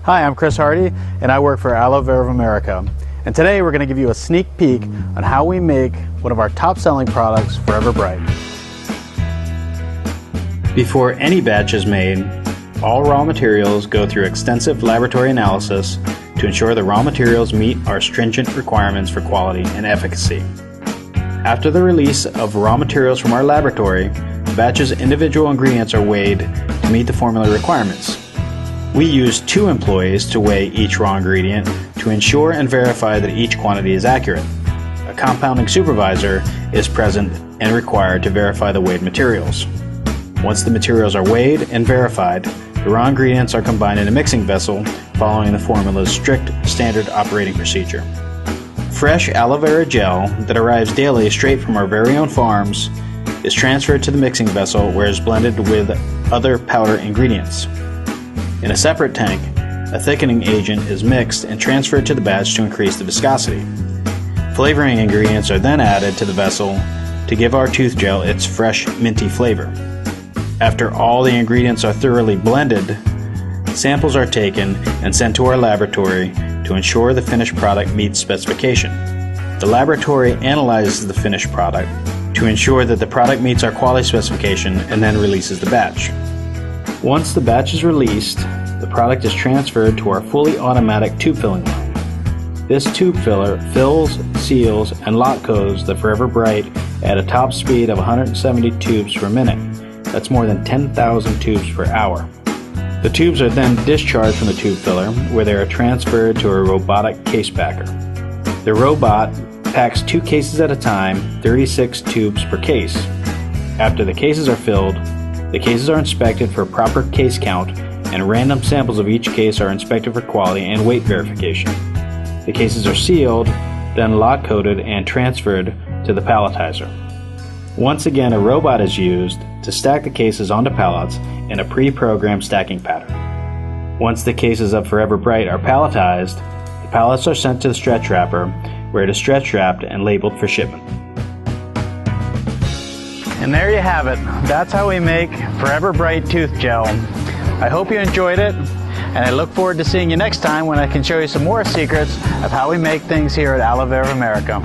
Hi, I'm Chris Hardy, and I work for Aloe Vera of America. And today we're going to give you a sneak peek on how we make one of our top-selling products, Forever Bright. Before any batch is made, all raw materials go through extensive laboratory analysis to ensure the raw materials meet our stringent requirements for quality and efficacy. After the release of raw materials from our laboratory, the batch's individual ingredients are weighed to meet the formula requirements. We use 2 employees to weigh each raw ingredient to ensure and verify that each quantity is accurate. A compounding supervisor is present and required to verify the weighed materials. Once the materials are weighed and verified, the raw ingredients are combined in a mixing vessel following the formula's strict standard operating procedure. Fresh aloe vera gel that arrives daily straight from our very own farms is transferred to the mixing vessel where it is blended with other powder ingredients. In a separate tank, a thickening agent is mixed and transferred to the batch to increase the viscosity. Flavoring ingredients are then added to the vessel to give our tooth gel its fresh, minty flavor. After all the ingredients are thoroughly blended, samples are taken and sent to our laboratory to ensure the finished product meets specification. The laboratory analyzes the finished product to ensure that the product meets our quality specification and then releases the batch. Once the batch is released, the product is transferred to our fully automatic tube filling line. This tube filler fills, seals, and lock codes the Forever Bright at a top speed of 170 tubes per minute. That's more than 10,000 tubes per hour. The tubes are then discharged from the tube filler, where they are transferred to a robotic case packer. The robot packs 2 cases at a time, 36 tubes per case. After the cases are filled, the cases are inspected for proper case count, and random samples of each case are inspected for quality and weight verification. The cases are sealed, then lock coated and transferred to the palletizer. Once again, a robot is used to stack the cases onto pallets in a pre-programmed stacking pattern. Once the cases of Forever Bright are palletized, the pallets are sent to the stretch wrapper, where it is stretch wrapped and labeled for shipment. And there you have it. That's how we make Forever Bright Tooth Gel. I hope you enjoyed it, and I look forward to seeing you next time when I can show you some more secrets of how we make things here at Aloe Vera of America.